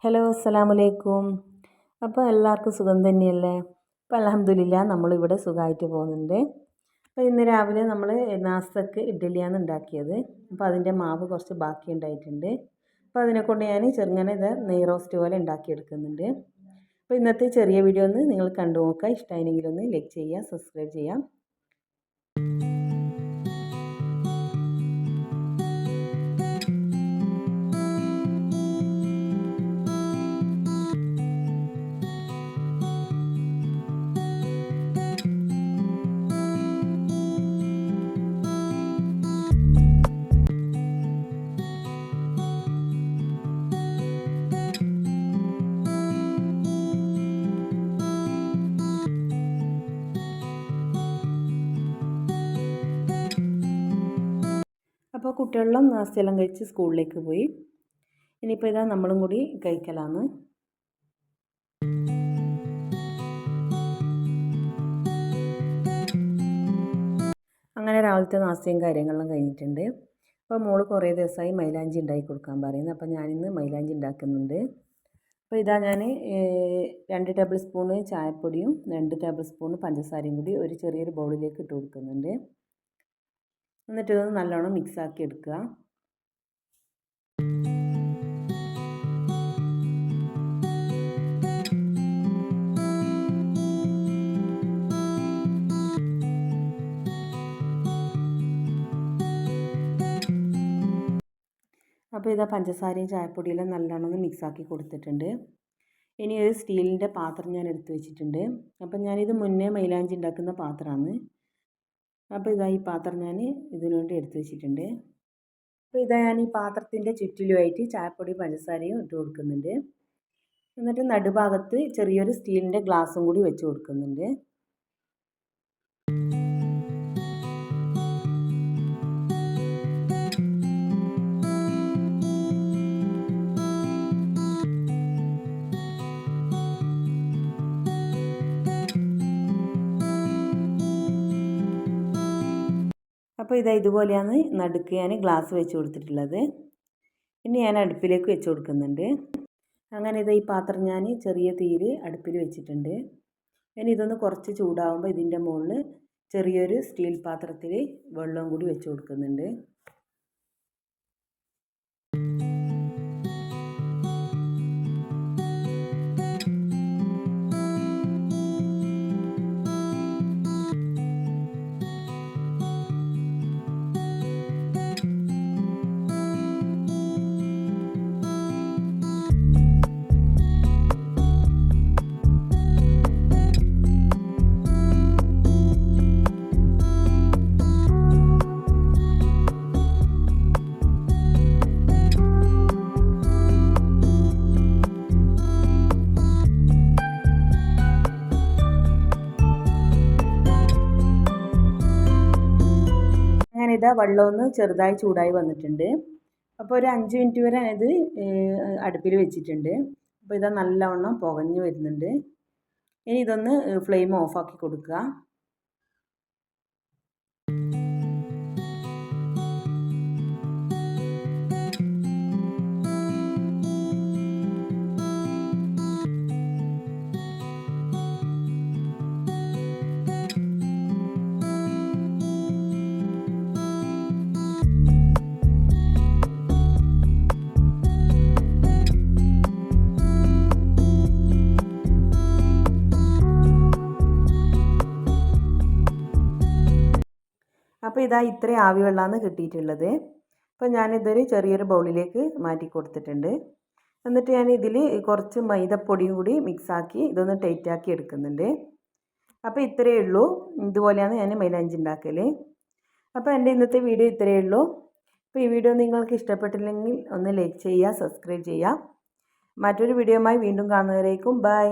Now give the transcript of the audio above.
Hello അസ്സലാമലൈക്കും. അപ്പോൾ എല്ലാവർക്കും സുഖം തന്നെയല്ലേ? അപ്പോൾ അൽഹംദുലില്ലാ നമ്മളിവിടെ സുഖമായിട്ട് പോകുന്നുണ്ട്. അപ്പോൾ ഇന്ന് രാവിലെ നമ്മൾ നാസ്തക്ക് ഇഡ്ഡലിയാണ് ഉണ്ടാക്കിയത്. അപ്പോൾ അതിൻ്റെ മാവ് കുറച്ച് ബാക്കി ഉണ്ടായിട്ടുണ്ട്. അപ്പോൾ അതിനെക്കൊണ്ട് ഞാൻ ചെറുങ്ങനെ നെയ് റോസ്റ്റ് പോലെ ഉണ്ടാക്കിയെടുക്കുന്നുണ്ട്. അപ്പോൾ ഇന്നത്തെ ചെറിയ വീഡിയോ ഒന്ന് നിങ്ങൾ കണ്ടു നോക്കുക. ഇഷ്ടമായെങ്കിൽ ഒന്ന് ലൈക്ക് ചെയ്യുക, സബ്സ്ക്രൈബ് ചെയ്യാം. അപ്പോൾ കുട്ടികളെല്ലാം നാസ്തയെല്ലാം കഴിച്ച് സ്കൂളിലേക്ക് പോയി. ഇനിയിപ്പോൾ ഇതാ നമ്മളും കൂടി കഴിക്കലാണ്. അങ്ങനെ രാവിലത്തെ നാസ്തയും കാര്യങ്ങളെല്ലാം കഴിഞ്ഞിട്ടുണ്ട്. അപ്പോൾ മോള് കുറേ ദിവസമായി മൈലാഞ്ചി ഉണ്ടാക്കി കൊടുക്കാൻ പറയുന്നത്. അപ്പോൾ ഞാനിന്ന് മൈലാഞ്ചി ഉണ്ടാക്കുന്നുണ്ട്. അപ്പോൾ ഇതാ ഞാൻ 2 ടേബിൾ സ്പൂണ് ചായപ്പൊടിയും 2 ടേബിൾ സ്പൂണ് പഞ്ചസാരയും കൂടി ഒരു ചെറിയൊരു ബൗളിലേക്ക് ഇട്ട് കൊടുക്കുന്നുണ്ട്. എന്നിട്ട് ഇതൊന്ന് നല്ലോണം മിക്സാക്കി എടുക്കുക. അപ്പോൾ ഇതാ പഞ്ചസാരയും ചായപ്പൊടിയെല്ലാം നല്ലോണം മിക്സാക്കി കൊടുത്തിട്ടുണ്ട്. ഇനി ഒരു സ്റ്റീലിൻ്റെ പാത്രം ഞാൻ എടുത്ത് വെച്ചിട്ടുണ്ട്. അപ്പം ഞാനിത് മുന്നേ മൈലാഞ്ചി ഉണ്ടാക്കുന്ന പാത്രമാണ്. അപ്പോൾ ഇതാ ഈ പാത്രം ഞാൻ ഇതിനു വേണ്ടി എടുത്ത് വെച്ചിട്ടുണ്ട്. അപ്പോൾ ഇതാ ഞാൻ ഈ പാത്രത്തിൻ്റെ ചുറ്റിലുമായിട്ട് ചായപ്പൊടി പഞ്ചസാരയും ഇട്ട് കൊടുക്കുന്നുണ്ട്. എന്നിട്ട് നടുഭാഗത്ത് ചെറിയൊരു സ്റ്റീലിൻ്റെ ഗ്ലാസും കൂടി വെച്ച് കൊടുക്കുന്നുണ്ട്. അപ്പോൾ ഇതാ ഇതുപോലെയാണ് നടുക്ക് ഞാൻ ഗ്ലാസ് വെച്ച് കൊടുത്തിട്ടുള്ളത്. ഇനി ഞാൻ അടുപ്പിലേക്ക് വെച്ച് കൊടുക്കുന്നുണ്ട്. അങ്ങനെ ഇതാ ഈ പാത്രം ഞാൻ ചെറിയ തീയിൽ അടുപ്പിൽ വെച്ചിട്ടുണ്ട്. ഇനി ഇതൊന്ന് കുറച്ച് ചൂടാകുമ്പോൾ ഇതിൻ്റെ മുകളിൽ ചെറിയൊരു സ്റ്റീൽ പാത്രത്തിൽ വെള്ളവും കൂടി വെച്ച് കൊടുക്കുന്നുണ്ട്. ഇതാ വെള്ളമൊന്ന് ചെറുതായി ചൂടായി വന്നിട്ടുണ്ട്. അപ്പോൾ ഒരു 5 മിനിറ്റ് വരെ ഇത് അടുപ്പിൽ വെച്ചിട്ടുണ്ട്. അപ്പോൾ ഇതാ നല്ലവണ്ണം പുകഞ്ഞ് വരുന്നുണ്ട്. ഇനി ഇതൊന്ന് ഫ്ലെയിം ഓഫാക്കി കൊടുക്കുക. അപ്പോൾ ഇതാ ഇത്രയും ആവി വെള്ളമാണ് കിട്ടിയിട്ടുള്ളത്. അപ്പോൾ ഞാനിതൊരു ചെറിയൊരു ബൗളിലേക്ക് മാറ്റി കൊടുത്തിട്ടുണ്ട്. എന്നിട്ട് ഞാൻ ഇതിൽ കുറച്ച് മൈദപ്പൊടിയും കൂടി മിക്സാക്കി ഇതൊന്ന് ടൈറ്റാക്കി എടുക്കുന്നുണ്ട്. അപ്പോൾ ഇത്രയേ ഉള്ളൂ. ഇതുപോലെയാണ് ഞാൻ മൈലാഞ്ചി ഉണ്ടാക്കൽ. അപ്പോൾ എൻ്റെ ഇന്നത്തെ വീഡിയോ ഇത്രയേ ഉള്ളൂ. അപ്പോൾ ഈ വീഡിയോ നിങ്ങൾക്ക് ഇഷ്ടപ്പെട്ടില്ലെങ്കിൽ ഒന്ന് ലൈക്ക് ചെയ്യുക, സബ്സ്ക്രൈബ് ചെയ്യുക. മറ്റൊരു വീഡിയോയുമായി വീണ്ടും കാണുന്നവരേക്കും ബൈ.